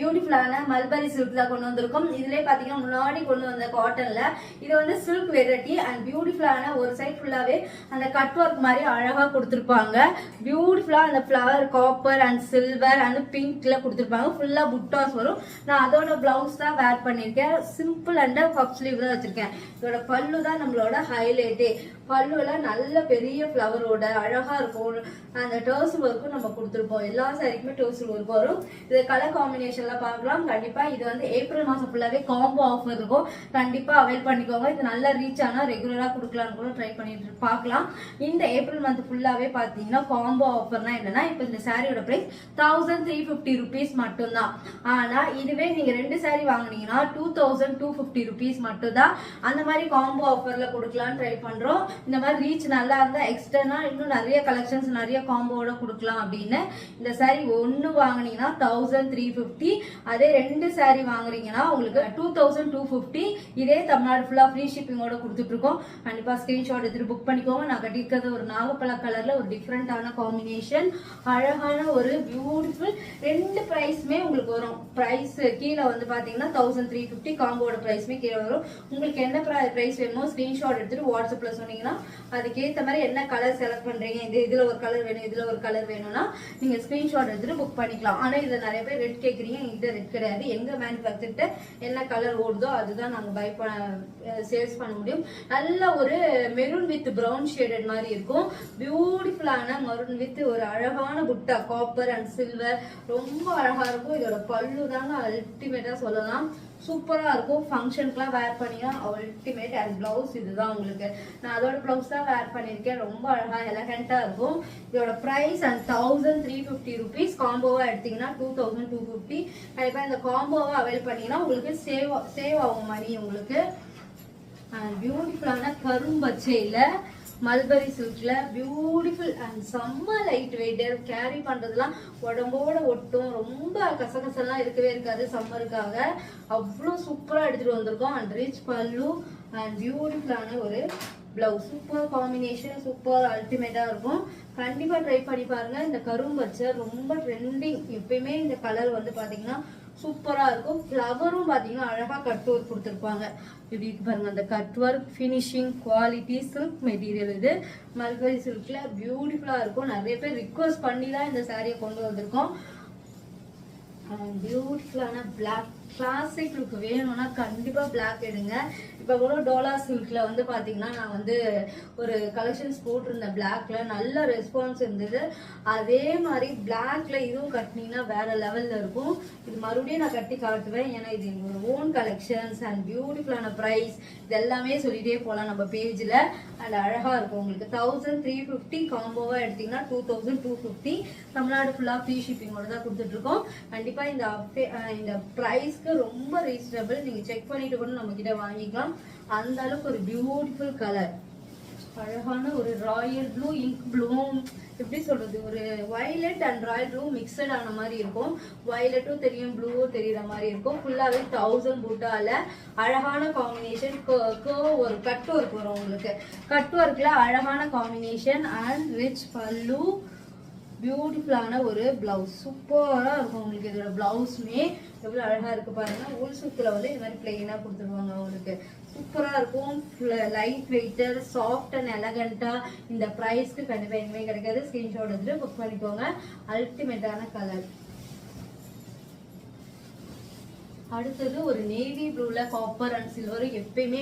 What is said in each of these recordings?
பியூட்டிஃபுல்லான mulberry silk தான் கொண்டு வந்திருக்கோம். இதுலயே பாத்தீங்கன்னா முன்னாடி கொண்டு வந்த காட்டன்ல இது வந்து சில்க் வெரைட்டி அண்ட் பியூட்டிஃபுல்லான ஒரு சைட் ஃபுல்லாவே அந்த கட் ஒர்க் மாதிரி அழகா கொடுத்துருப்பாங்க. பியூட்டிஃபுல்லா அந்த flower copper and silver and பிங்க்ல கொடுத்துருப்பாங்க. ஃபுல்லா புட்டாஸ் வரும். நான் அதோட பிளவுஸ் தான் வேர் பண்ணிருக்கேன். சிம்பிள் அண்ட் பஃப் ஸ்லீவ் தான் வச்சிருக்கேன். இதோட பல்லு தான் நம்மளோட ஹைலைட்டே. பல்லுல நல்ல பெரிய ஃபிளவரோட அழகா இருக்கும். அந்த டர்சல் ஒர்க்கும் நம்ம கொடுத்துருப்போம். எல்லா சாரிக்குமே டர்சல் ஒர்க் வரும். இது கலர் காம்பினேஷன்ல பார்க்கலாம். கண்டிப்பா இது வந்து ஏப்ரல் மாசம் ஃபுல்லாவே காம்போ ஆஃபர் இருக்கும். கண்டிப்பா அவைல் பண்ணிக்கோங்க. இது நல்லா ரீச் ஆனா ரெகுலரா கொடுக்கலாம்னு கூட ட்ரை பண்ணிட்டு பார்க்கலாம். இந்த ஏப்ரல் மந்த் ஃபுல்லாவே பாத்தீங்கன்னா காம்போ ஆஃபர்னா என்னன்னா, இப்ப இந்த சாரியோட பிரைஸ் 1350 rupees மட்டும்தான். ஆனா இதுவே நீங்க 2 சாரி வாங்குனீங்கன்னா 2250 rupees மட்டும்தான். அந்த மாதிரி காம்போ ஆஃபர்ல கொடுக்கலாம்னு ட்ரை பண்றோம். இந்த மாதிரி ரீச் நல்லா இருந்தா எக்ஸ்டர்னா இன்னும் நிறைய கலெக்ஷன்ஸ் நிறைய காம்போட கொடுக்கலாம் அப்படின்னு. இந்த சாரி ஒன்னு வாங்குனீங்கன்னா 1350, அதே 2 சாரி வாங்குறீங்கன்னா உங்களுக்கு 2250. இதே தமிழ்நாடு ஃபுல்லா ஃப்ரீ ஷிப்பிங்கோட கொடுத்துட்டு இருக்கோம். கண்டிப்பா ஸ்கிரீன்ஷாட் எடுத்து புக் பண்ணிக்கோங்க. நான் கட்டிருக்கிறது ஒரு நாகப்பழ கலர்ல ஒரு டிஃப்ரெண்டான காம்பினேஷன், அழகான ஒரு பியூட்டிஃபுல். 2 பிரைஸ்மே உங்களுக்கு வரும். பிரைஸ் கீழே வந்து பாத்தீங்கன்னா 1350, காம்போட பிரைஸ்மே கீழே வரும். உங்களுக்கு என்ன பிரைஸ் வேணுமோ ஸ்கிரீன்ஷாட் எடுத்துட்டு வாட்ஸ்அப்ல சொன்னீங்கன்னா அதுக்கேற்ற மாதிரி என்ன கலர் செலக்ட் பண்றீங்க, இதுல ஒரு கலர் வேணும் இதுல ஒரு கலர் வேணும்னா நீங்க ஸ்கிரீன்ஷாட் எடுத்துட்டு புக் பண்ணிக்கலாம். ஆனா இதுல நிறைய பேர் ரெட் கேக்குறீங்க. எங்கிட்ட ரெட் கிடையாது. எங்க மேனுஃபேக்சர்ட்ட என்ன கலர் ஓடுதோ அதுதான் நாங்க சேல்ஸ் பண்ண முடியும். நல்ல ஒரு மெரூன் வித் பிரவுன் ஷேடட் மாதிரி இருக்கும். பியூட்டிஃபுல்லான மெரூன் வித் ஒரு அழகான புட்டா காப்பர் அண்ட் சில்வர், ரொம்ப அழகா இருக்கும். இதோட பல்லு தாங்க அல்டிமேட்டா சொல்லலாம். சூப்பரா இருக்கும். ஃபங்க்ஷனுக்குலாம் வேர் பண்ணினா அல்டிமேட். அண்ட் பிளவுஸ் இதுதான் உங்களுக்கு. நான் அதோட பிளவுஸ் தான் வேர் பண்ணிருக்கேன். ரொம்ப அழகா எலகண்டா இருக்கும். இதோட பிரைஸ் அண்ட் 1350 rupees. காம்போவா எடுத்தீங்கன்னா 2250. கண்டிப்பா இந்த காம்போவா அவைல் பண்ணீங்கன்னா உங்களுக்கு சேவ் ஆகும் மணி உங்களுக்கு. அண்ட் பியூட்டிஃபுல்லான கரும்பச்சையில மல்பரி சில்க்ல பியூட்டிஃபுல் அண்ட் செம்ம லைட் வெயிட். கேரி பண்றதுலாம் உடம்போட ஒட்டும். ரொம்ப கசகசெல்லாம் இருக்கவே இருக்காது. சம்மருக்காக அவ்வளோ சூப்பரா எடுத்துட்டு வந்திருக்கோம். அண்ட் ரிச் பல்லு அண்ட் பியூட்டிஃபுல்லான ஒரு பிளவுஸ். சூப்பர் காம்பினேஷன், சூப்பர் அல்டிமேட்டா இருக்கும். கண்டிப்பா ட்ரை பண்ணி பாருங்க. இந்த கரும்பச்சை ரொம்ப ட்ரெண்டிங். எப்பயுமே இந்த கலர் வந்து பாத்தீங்கன்னா சூப்பரா இருக்கும். ஃப்ளவரும் பாத்தீங்கன்னா அழகா கட் ஒர்க் கொடுத்துருப்பாங்க. இப்படி பாருங்க அந்த cut work finishing quality silk material. இது மல்பரி சில்க்ல பியூட்டிஃபுல்லா இருக்கும். நிறைய பேர் ரிக்வஸ்ட் பண்ணி தான் இந்த சாரியை கொண்டு வந்திருக்கோம். பியூட்டிஃபுல்லான பிளாக் கிளாசிக் லுக் வேணும்னா கண்டிப்பா பிளாக் எடுங்க. இப்ப கூட டோலா சில்க்ல வந்து பாத்தீங்கன்னா நான் வந்து ஒரு கலெக்ஷன்ஸ் போட்டிருந்தேன். பிளாக்ல நல்ல ரெஸ்பான்ஸ் இருந்தது. அதே மாதிரி பிளாக்ல இதுவும் கட்டினீங்கன்னா வேற லெவல்ல இருக்கும். இது மறுபடியும் நான் கட்டி காட்டுவேன். ஏன்னா இது எங்களோட ஓன் கலெக்ஷன்ஸ் அண்ட் பியூட்டிஃபுல்லான பிரைஸ் இது எல்லாமே சொல்லிட்டே போலாம் நம்ம பேஜ்ல. அண்ட் அழகா இருக்கும். உங்களுக்கு 1350 காம்போவா எடுத்தீங்கன்னா 2250. தமிழ்நாடு ஃபுல்லா ஃப்ரீ ஷிப்பிங்கோட தான் கொடுத்துட்டு இருக்கோம். கண்டிப்பா இந்த பிரைஸ் ரொம்ப ரீசனபிள். நீங்க செக் பண்ணிட்டு கூட நம்ம கிட்ட வாங்கிக்கலாம். அந்த அளவுக்கு ஒரு பியூட்டிஃபுல் கலர், அழகான ஒரு ராயல் ப்ளூ இங்க் ப்ளூ, எப்படி சொல்றது, ஒரு violet and Royal blue mixed ஆன மாதிரி இருக்கும். வயலட்டும் தெரியும் ப்ளூவும் தெரியுற மாதிரி இருக்கும். ஃபுல்லாவே 1000 பூட்டால அழகான காம்பினேஷன். ஒரு கட் ஒர்க் வரும் உங்களுக்கு. கட் ஒர்க்ல அழகான காம்பினேஷன் அண்ட் ரிச் பல்லு, பியூட்டிஃபுல்லான ஒரு பிளவுஸ். சூப்பரா இருக்கும் உங்களுக்கு. இதோட பிளவுஸ்மே எவ்வளவு அழகா இருக்கு பாருங்க. உள் சுத்துல வந்து இந்த மாதிரி பிளெயினா கொடுத்துருவாங்க உங்களுக்கு. சூப்பரா இருக்கும். லைட் வெயிட்டர், சாஃப்ட் அண்ட் எலகண்டா. இந்த பிரைஸ்க்கு கண்டிப்பா எதுவுமே கிடைக்காது. ஸ்கிரீன்ஷாட் எடுத்து புக் பண்ணிக்கோங்க. அல்டிமேட்டான கலர். அடுத்தது ஒரு நேவி ப்ளூல காப்பர் அண்ட் சில்வர் எப்பயுமே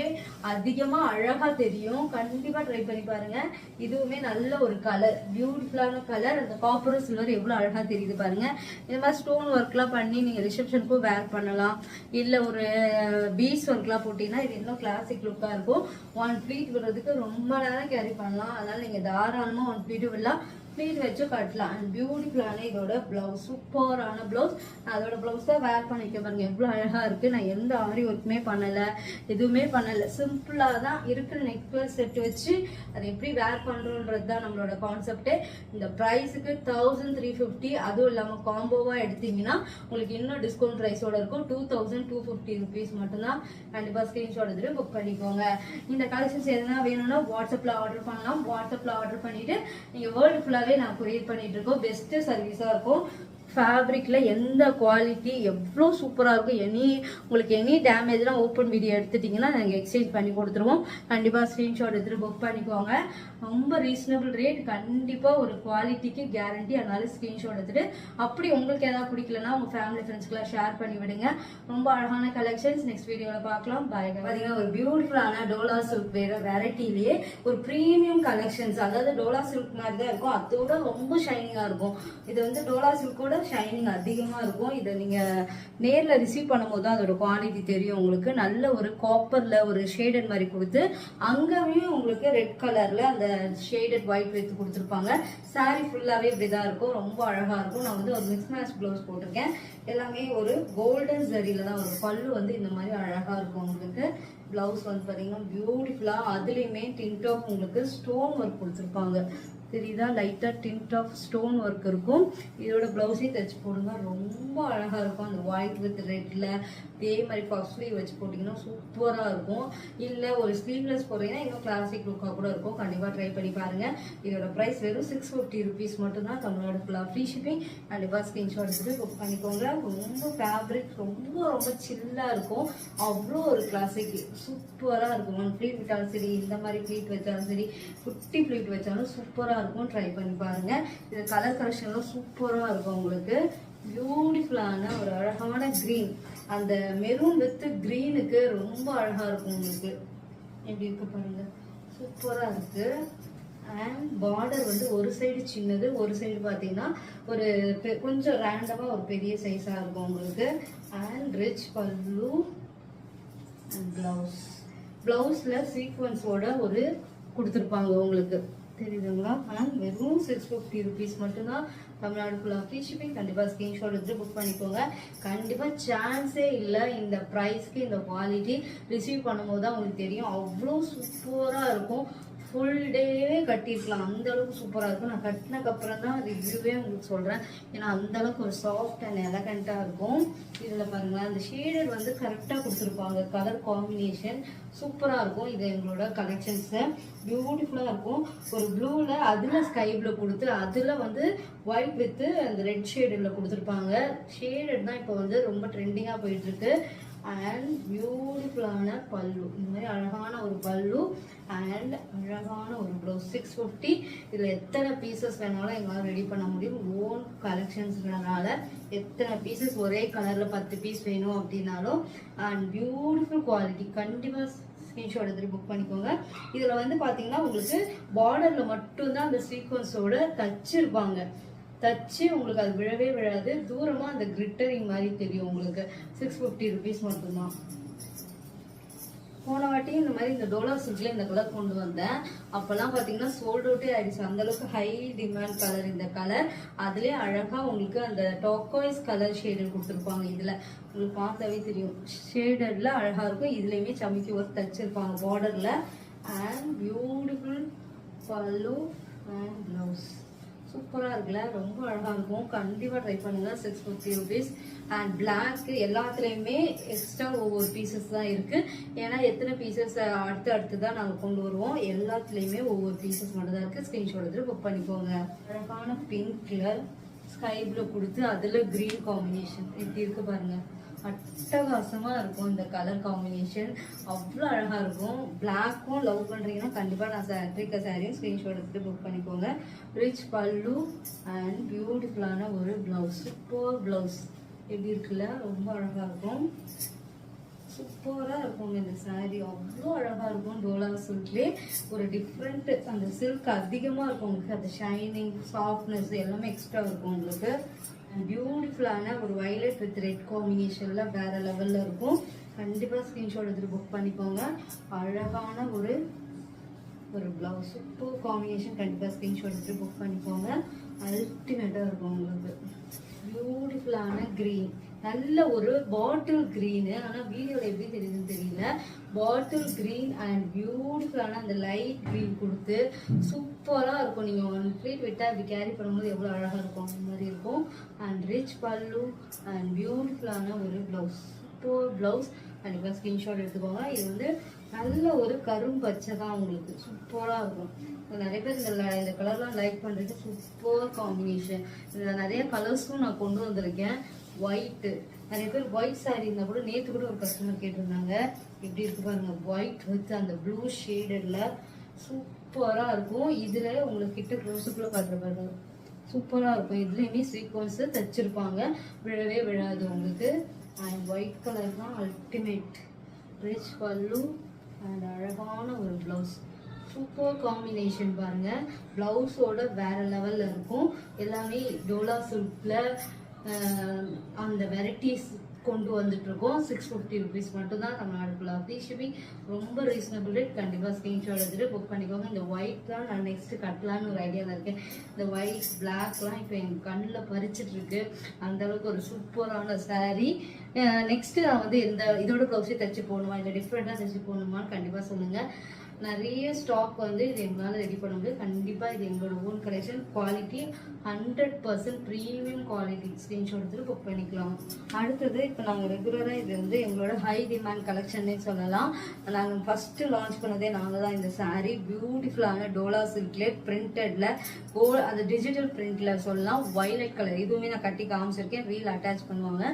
அதிகமா அழகா தெரியும். கண்டிப்பா ட்ரை பண்ணி பாருங்க. இதுவுமே நல்ல ஒரு கலர், பியூட்டிஃபுல்லான கலர். அந்த காப்பரும் சில்வர் எவ்வளவு அழகா தெரியுது பாருங்க. இந்த மாதிரி ஸ்டோன் ஒர்க் எல்லாம் பண்ணி நீங்க ரிசப்ஷனுக்கும் வேர் பண்ணலாம். இல்ல ஒரு பீஸ் ஒர்க் எல்லாம் போட்டீங்கன்னா இது இன்னும் கிளாசிக் லுக்கா இருக்கும். 1 ப்ளீட் விடுறதுக்கு ரொம்ப நேரம் கேரி பண்ணலாம். அதனால நீங்க தாராளமா 1 ப்ளீட் விடலாம். ப்ளீட் வச்சு கட்டலாம். அண்ட் பியூட்டிஃபுல்லான இதோட பிளவுஸ், சூப்பரான பிளவுஸ். அதோட பிளவுஸ் தான் வேர் பண்ணிக்க பாருங்க எவ்வளவு அழகா இருக்கு. நான் எந்த ஆரி ஒர்க்குமே பண்ணல, எதுவுமே பண்ணல. சிம்பிளா தான் இருக்கிற நெக்லஸ் செட் வச்சு அதை எப்படி வேர் பண்றோன்றது தான் நம்மளோட கான்செப்ட். இந்த பிரைஸுக்கு 1350. அதுவும் இல்லாம காம்போவா எடுத்தீங்கன்னா உங்களுக்கு இன்னும் டிஸ்கவுண்ட் பிரைஸோட இருக்கும். 2250 rupees மட்டும்தான். கண்டிப்பா ஸ்கிரீன்ஷாட் எடுத்து புக் பண்ணிக்கோங்க. இந்த கலெக்ஷன்ஸ் எதுனா வேணும்னா வாட்ஸ்அப்ல ஆர்டர் பண்ணலாம். வாட்ஸ்அப்ல ஆர்டர் பண்ணிட்டு நீங்க வேர்ல்டு ஃபுல்லாவே நான் கொரியர் பண்ணிட்டு இருக்கோம். பெஸ்ட் சர்வீஸா இருக்கும். ஃபேப்ரிக்ல எந்த குவாலிட்டி எவ்வளோ சூப்பராக இருக்கும். உங்களுக்கு எனி டேமேஜ்லாம் ஓப்பன் வீடியோ எடுத்துட்டிங்கன்னா நாங்கள் எக்ஸ்சேஞ்ச் பண்ணி கொடுத்துருவோம். கண்டிப்பாக ஸ்க்ரீன்ஷாட் எடுத்துகிட்டு புக் பண்ணிக்கோங்க. ரொம்ப ரீசனபிள் ரேட், கண்டிப்பாக ஒரு குவாலிட்டிக்கு கேரண்டி. அதனால ஸ்க்ரீன்ஷாட் எடுத்துகிட்டு அப்படி உங்களுக்கு ஏதாவது பிடிக்கலன்னா உங்கள் ஃபேமிலி ஃப்ரெண்ட்ஸ்க்குலாம் ஷேர் பண்ணி விடுங்க. ரொம்ப அழகான கலெக்ஷன்ஸ் நெக்ஸ்ட் வீடியோவில் பார்க்கலாம். பாய். பார்த்தீங்கன்னா ஒரு பியூட்டிஃபுல்லான டோலா சில்க் வெரைட்டிலேயே ஒரு ப்ரீமியம் கலெக்ஷன்ஸ், அதாவது டோலா சில்க் மாதிரி தான் இருக்கும், அதோட ரொம்ப ஷைனிங்காக இருக்கும். இது வந்து டோலா சில்கோட ஷைனிங் அதிகமாக இருக்கும். இதை நீங்கள் நேரில் ரிசீவ் பண்ணும்போது தான் அதோட குவாலிட்டி தெரியும் உங்களுக்கு. நல்ல ஒரு காப்பரில் ஒரு ஷேடட் மாதிரி கொடுத்து அங்கேயும் உங்களுக்கு ரெட் கலரில் அந்த ஷேடட் ஒயிட் வைத்து கொடுத்துருப்பாங்க. சாரீ ஃபுல்லாகவே இப்படி தான் இருக்கும், ரொம்ப அழகாக இருக்கும். நான் வந்து ஒரு மிக்ஸ் மேட்ச் ப்ளவுஸ் போட்டிருக்கேன். எல்லாமே ஒரு கோல்டன் ஜரியில் தான் ஒரு பல்லு வந்து இந்த மாதிரி அழகாக இருக்கும் உங்களுக்கு. ப்ளவுஸ் வந்து பார்த்தீங்கன்னா பியூட்டிஃபுல்லாக, அதுலேயுமே டிண்ட் ஆஃப் உங்களுக்கு ஸ்டோன் ஒர்க் கொடுத்துருப்பாங்க. தெரியுதா? லைட்டாக டிண்ட் ஆஃப் ஸ்டோன் ஒர்க் இருக்கும். இதோட ப்ளவுஸே தைச்சு போடுங்க, ரொம்ப அழகாக இருக்கும். அந்த ஒயிட் வித் ரெட்டில் இதே மாதிரி பஃப் ஸ்லீவ் வச்சு போட்டிங்கன்னா சூப்பராக இருக்கும். இல்லை ஒரு ஸ்லீவ்லெஸ் போடுறீங்கன்னா இன்னும் கிளாசிக் லுக்காக கூட இருக்கும். கண்டிப்பாக ட்ரை பண்ணி பாருங்கள். இதோட ப்ரைஸ் வெறும் 650 rupees மட்டும்தான். தமிழ்நாடு ஃபுல்லாக ஃப்ரீ ஷிப்பிங். கண்டிப்பாக ஸ்க்ரீன்ஷாட் எடுத்துட்டு புக் பண்ணிக்கோங்க. ரொம்ப ஃபேப்ரிக் ரொம்ப ரொம்ப சில்லாக இருக்கும். அவ்வளோ ஒரு கிளாசிக் சூப்பராக இருக்கும். ஒன் ஃப்ளீட் விட்டாலும் சரி, இந்த மாதிரி ஃப்ளீட் வச்சாலும் சரி, குட்டி ஃப்ளீட் வச்சாலும் சூப்பராக இருக்கும். ட்ரை பண்ணி பாருங்க. இது கலர் கலெக்ஷன்லாம் சூப்பரா இருக்கும் உங்களுக்கு. பியூட்டிஃபுல்லான ஒரு அழகான கிரீன், அந்த மெரூன் வித் கிரீனுக்கு ரொம்ப அழகா இருக்கும் உங்களுக்கு. எப்படி இருக்கு பாருங்க, சூப்பரா இருக்கு. அண்ட் பார்டர் வந்து ஒரு சைடு சின்னது, ஒரு சைடு பார்த்தீங்கன்னா ஒரு கொஞ்சம் ரேண்டமா ஒரு பெரிய சைஸா இருக்கும் உங்களுக்கு. அண்ட் ரிச் பல்லு அண்ட் பிளவுஸ். பிளவுஸ்ல சீக்வன்ஸோட ஒரு கொடுத்துருப்பாங்க உங்களுக்கு, தெரியுதுங்களா? ஆனால் வெறும் 650 rupees மட்டும்தான். தமிழ்நாடு ஃபுல்லாக ஃப்ரீ ஷிப்பிங். கண்டிப்பாக ஸ்க்ரீன்ஷாட் எடுத்து புக் பண்ணிக்கோங்க. கண்டிப்பாக சான்ஸே இல்லை இந்த ப்ரைஸ்க்கு இந்த குவாலிட்டி ரிசீவ் பண்ணும்போது தான் உங்களுக்கு தெரியும். அவ்வளோ சூப்பராக இருக்கும். ஃபுல் டேவே கட்டிருக்கலாம், அந்த அளவுக்கு சூப்பராக இருக்கும். நான் கட்டினதுக்கப்புறம் தான் ரிவ்யூவே உங்களுக்கு சொல்கிறேன். ஏன்னா அந்த அளவுக்கு ஒரு சாஃப்ட் அண்ட் எலகண்ட்டாக இருக்கும். இதில் பாருங்களேன், அந்த ஷேடட் வந்து கரெக்டாக கொடுத்துருப்பாங்க. கலர் காம்பினேஷன் சூப்பராக இருக்கும். இது எங்களோட கலெக்ஷன்ஸு பியூட்டிஃபுல்லாக இருக்கும். ஒரு ப்ளூவில் அதில் ஸ்கை ப்ளூ கொடுத்து அதில் வந்து ஒயிட் வித்து அந்த ரெட் ஷேடில் கொடுத்துருப்பாங்க. ஷேடட் தான் இப்போ வந்து ரொம்ப ட்ரெண்டிங்காக போயிட்டுருக்கு. அண்ட் பியூட்டிஃபுல்லான பல்லு, இந்த மாதிரி அழகான ஒரு பல்லு அண்ட் அழகான ஒரு ப்ளவுஸ். 650. இதில் எத்தனை பீசஸ் வேணாலும் எங்களால் ரெடி பண்ண முடியும். ஓன் கலெக்ஷன்ஸ்னால எத்தனை பீசஸ், ஒரே கலரில் 10 பீஸ் வேணும் அப்படின்னாலும். And beautiful quality. கண்டிப்பாக ஸ்க்ரீன்ஷாட் எடுத்துட்டு புக் பண்ணிக்கோங்க. இதில் வந்து பார்த்தீங்கன்னா உங்களுக்கு பார்டரில் மட்டும்தான் அந்த சீக்வன்ஸோட தச்சிருப்பாங்க. தச்சு உங்களுக்கு அது விழவே விழாது. தூரமாக அந்த கிரிட்டரிங் மாதிரி தெரியும் உங்களுக்கு. 650 rupees மட்டும்தான். போன வாட்டி இந்த மாதிரி இந்த டோலா சில்க்ல இந்த கலர் கொண்டு வந்தேன். அப்பெல்லாம் பார்த்தீங்கன்னா சோல்ட் அவுட்டே ஆயிடுச்சு. அந்த அளவுக்கு ஹை டிமாண்ட் கலர் இந்த கலர். அதுலேயே அழகாக உங்களுக்கு அந்த டோக்காய்ஸ் கலர் ஷேடட் கொடுத்துருப்பாங்க. இதில் உங்களுக்கு பார்த்தாவே தெரியும், ஷேடட்ல அழகாக இருக்கும். இதுலேயுமே சமைக்கி ஒர்க் தச்சிருப்பாங்க பார்டரில். அண்ட் பியூட்டிஃபுல் பல்லு அண்ட் ப்ளவுஸ். சூப்பராக இருக்குல்ல, ரொம்ப அழகாக இருக்கும். கண்டிப்பாக ட்ரை பண்ணுங்கள். 650 rupees. அண்ட் பிளாக் எல்லாத்துலேயுமே எக்ஸ்ட்ரா ஒவ்வொரு பீசஸ் தான் இருக்குது. ஏன்னா எத்தனை பீசஸ் அடுத்து தான் நாங்கள் கொண்டு வருவோம். எல்லாத்துலேயுமே ஒவ்வொரு பீசஸ் மட்டும் தான் இருக்குது. ஸ்க்ரீன்ஷாட் எடுத்து புக் பண்ணிக்கோங்க. அழகான பிங்க் கலர் ஸ்கை ப்ளூ கொடுத்து அதில் க்ரீன் காம்பினேஷன் எப்படி இருக்குது பாருங்கள். அட்டகாசமாக இருக்கும் இந்த கலர் காம்பினேஷன், அவ்வளோ அழகாக இருக்கும். பிளாக்கும் லவ் பண்ணுறீங்கன்னா கண்டிப்பாக நான் சாட்ரிக்கா சாரியும் ஸ்க்ரீன்ஷாட் எடுத்துகிட்டு புக் பண்ணிக்கோங்க. ரிச் பல்லு அண்ட் பியூட்டிஃபுல்லான ஒரு ப்ளவுஸ். சூப்பர் ப்ளவுஸ் எப்படி இருக்குல்ல, ரொம்ப அழகாக இருக்கும். சூப்பராக இருக்கும் இந்த சாரீ, அவ்வளோ அழகாக இருக்கும். டோலா சில்க்லேயே ஒரு டிஃப்ரெண்ட், அந்த சில்க் அதிகமாக இருக்கும் உங்களுக்கு. அந்த ஷைனிங் சாஃப்ட்னஸ் எல்லாமே எக்ஸ்ட்ரா இருக்கும் உங்களுக்கு. பியூட்டிஃபுல்லான ஒரு வயலட் வித் ரெட் காம்பினேஷன்ல வேற லெவல்ல இருக்கும். கண்டிப்பாக ஸ்க்ரீன்ஷாட் எடுத்துட்டு புக் பண்ணிக்கோங்க. அழகான ஒரு பிளவுஸ், சூப்பர் காம்பினேஷன். கண்டிப்பாக ஸ்க்ரீன்ஷாட் எடுத்துட்டு புக் பண்ணிக்கோங்க. அல்டிமேட்டாக இருக்கும் உங்களுக்கு. பியூட்டிஃபுல்லான கிரீன், நல்ல ஒரு பாட்டில் கிரீனு. ஆனால் வீடியோவில் எப்படி தெரியுதுன்னு தெரியல. பாட்டில் கிரீன் அண்ட் பியூட்டிஃபுல்லான அந்த லைட் கிரீன் கொடுத்து சூப்பராக இருக்கும். நீங்கள் ஒன் ப்ளீட் விட்டால் இப்படி கேரி பண்ணும்போது எவ்வளோ அழகாக இருக்கும் அந்த மாதிரி இருக்கும். அண்ட் ரிச் பல்லு அண்ட் பியூட்டிஃபுல்லான ஒரு ப்ளவுஸ், சூப்பர் ப்ளவுஸ். கண்டிப்பாக ஸ்க்ரீன்ஷாட் எடுத்துக்கோங்க. இது வந்து நல்ல ஒரு கரும்பச்சை தான் உங்களுக்கு சூப்பரா இருக்கும். நிறைய பேர் இந்த கலர்லாம் லைக் பண்றது. Super combination. இதுல நிறைய கலர்ஸும் நான் கொண்டு வந்திருக்கேன். ஒயிட், நிறைய பேர் ஒயிட் சாரி இருந்தா கூட, நேத்து கூட ஒரு கஸ்டமர் கேட்டிருந்தாங்க. எப்படி இருக்கு பாருங்க, ஒயிட் வித் அந்த ப்ளூ ஷேடட்ல சூப்பரா இருக்கும். இதுல உங்களுக்கு கிட்ட க்ளோஸுக்குள்ள காட்டுற பாருங்க, சூப்பரா இருக்கும். இதுலயுமே சீக்வன்ஸ் தச்சிருப்பாங்க, விழவே விழாது உங்களுக்கு. அண்ட் ஒயிட் கலர் தான் அல்டிமேட். ரிச் பல்லு அண்ட் அழகான ஒரு பிளவுஸ். சூப்பர் காம்பினேஷன் பாருங்க. பிளவுஸோட வேற லெவல்ல இருக்கும். எல்லாமே டோலா சில்க்ல அந்த வெரைட்டிஸ் கொண்டு வந்துட்டு இருக்கோம். 650 rupees மட்டும் தான் தமிழ்நாடு ஃபுல்லா ஃப்ரீ ஷிப்பிங். ரொம்ப ரீசனபிள் ரேட். கண்டிப்பா ஸ்கிரீன்ஷாட் எடுத்துட்டு புக் பண்ணிக்கோங்க. இந்த ஒயிட் தான் நான் நெக்ஸ்ட் கட்டலான்னு ஒரு ஐடியாவில் இருக்கேன். இந்த ஒயிட் பிளாக்லாம் இப்போ என் கண்ணில் பறிச்சிட்டு இருக்கு. அந்த அளவுக்கு ஒரு சூப்பரான சாரீ. நெக்ஸ்ட் நான் வந்து இதோட ப்ளவுஸே தச்சு போடணுமா, இல்லை டிஃப்ரெண்டாக தச்சு போடணுமான்னு கண்டிப்பாக சொல்லுங்க. நிறைய ஸ்டாக் வந்து இது எங்களால் ரெடி பண்ண முடியும். கண்டிப்பாக இது எங்களோட own collection. Quality 100% premium quality. Screenshot எடுத்துட்டு புக் பண்ணிக்கலாம். அடுத்தது இப்போ நாங்கள் ரெகுலராக இது வந்து எங்களோட ஹை டிமாண்ட் கலெக்ஷன்னே சொல்லலாம். நாங்கள் ஃபர்ஸ்ட் லான்ச் பண்ணதே நாங்கள் தான். இந்த சாரீ பியூட்டிஃபுல்லான டோலா சில்க்ல பிரிண்டட்ல அந்த டிஜிட்டல் பிரிண்ட்ல சொல்லலாம். Violet colour. இதுவுமே நான் கட்டி காமிச்சிருக்கேன். ரீல் அட்டாச் பண்ணுவாங்க,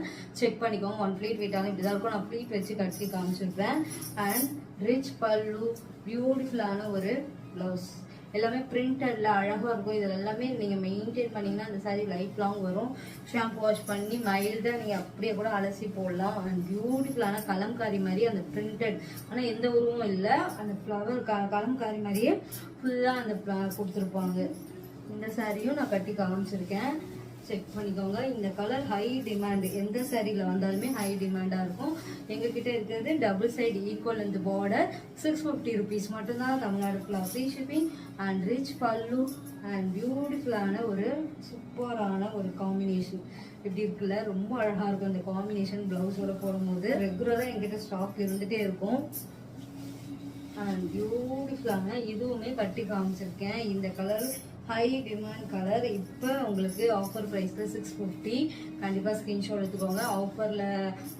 செக் பண்ணிக்கோங்க. 1 ப்ளீட் வெயிட்டாலும் இப்படிதான் இருக்கும். நான் ப்ளீட் வச்சு கட்டி காமிச்சிருப்பேன். அண்ட் ரிச் பல்லு, பியூட்டிஃபுல்லான ஒரு பிளவுஸ். எல்லாமே பிரிண்டட்ல அழகா இருக்கும். இதில் எல்லாமே நீங்க மெயின்டைன் பண்ணீங்கன்னா அந்த சாரி லைஃப் லாங் வரும். ஷாம்பு வாஷ் பண்ணி மைல்டா நீங்க அப்படியே கூட அலசி போடலாம். அண்ட் பியூட்டிஃபுல்லான கலம்காரி மாதிரி அந்த பிரிண்டட், ஆனா எந்த உருவமும் இல்லை. அந்த ஃப்ளவர் கலம்காரி மாதிரியே ஃபுல்லா அந்த கொடுத்துருப்பாங்க. இந்த சாரியும் நான் கட்டி காமிச்சிருக்கேன், செக் பண்ணிக்கோங்க. இந்த கலர் ஹை டிமாண்ட். எந்த சாரியில் வந்தாலுமே ஹை டிமாண்டாக இருக்கும். எங்ககிட்ட இருக்கிறது டபுள் சைடு ஈக்குவல் இந்த பார்டர். 650 rupees மட்டும்தான் தமிழ்நாடு ஃபுல்லாக ஃப்ரீ ஷிப்பிங். அண்ட் ரிச் பல்லு அண்ட் பியூட்டிஃபுல்லான ஒரு சூப்பரான ஒரு காம்பினேஷன். இப்படி இருக்குல்ல, ரொம்ப அழகாக இருக்கும் இந்த காம்பினேஷன். பிளவுஸோட போடும்போது ரெகுலராக எங்கிட்ட ஸ்டாக் இருந்துகிட்டே இருக்கும். அண்ட் பியூட்டிஃபுல்லான இதுவுமே கட்டி காமிச்சிருக்கேன். இந்த கலர் ஹை டிமாண்ட் கலர். இப்போ உங்களுக்கு ஆஃபர் ப்ரைஸ்ல 650. கண்டிப்பாக ஸ்க்ரீன்ஷாட் எடுத்துக்கோங்க. ஆஃபரில்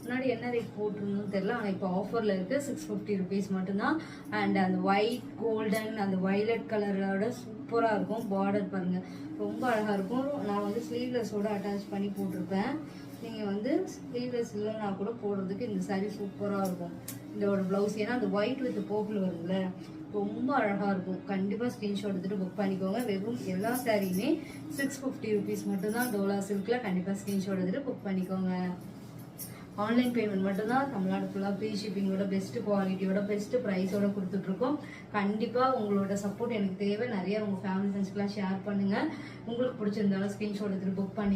முன்னாடி என்ன ரேட் போட்டிருந்தோன்னு தெரியல, ஆனால் இப்போ ஆஃபரில் இருக்குது. 650 rupees மட்டும்தான். அண்ட் அந்த ஒயிட் கோல்டன் அந்த வயலட் கலரோட சூப்பராக இருக்கும். பார்டர் பாருங்கள், ரொம்ப அழகாக இருக்கும். நான் வந்து ஸ்லீவ்லெஸோட அட்டாச் பண்ணி போட்டிருப்பேன். நீங்கள் வந்து ஸ்லீவ்லெஸ் இல்லைன்னா கூட போடுறதுக்கு இந்த சாரீ சூப்பராக இருக்கும். இதோட ப்ளவுஸ், ஏன்னா அந்த ஒயிட் வித் பர்பிள் வருதுல்ல, ரொம்ப அழகாக இருக்கும். கண்டிப்பாக ஸ்க்ரீன்ஷாட் எடுத்துகிட்டு புக் பண்ணிக்கோங்க. வெறும் எல்லா சாரியுமே 650 rupees மட்டும்தான் டோலா சில்கில். கண்டிப்பாக ஸ்க்ரீன்ஷாட் எடுத்துகிட்டு புக் பண்ணிக்கோங்க. ஆன்லைன் பேமெண்ட் மட்டும்தான். தமிழ்நாடு ஃபுல்லாக ஃப்ரீ ஷிப்பிங்கோட பெஸ்ட் குவாலிட்டியோட பெஸ்ட் ப்ரைஸோட கொடுத்துட்ருக்கோம். கண்டிப்பாக உங்களோட சப்போர்ட் எனக்கு தேவை. நிறைய உங்கள் ஃபேமிலி ஃப்ரெண்ட்ஸ்க்குலாம் ஷேர் பண்ணுங்கள். உங்களுக்கு பிடிச்சிருந்தாலும் ஸ்க்ரீன்ஷாட் எடுத்துகிட்டு புக் பண்ணி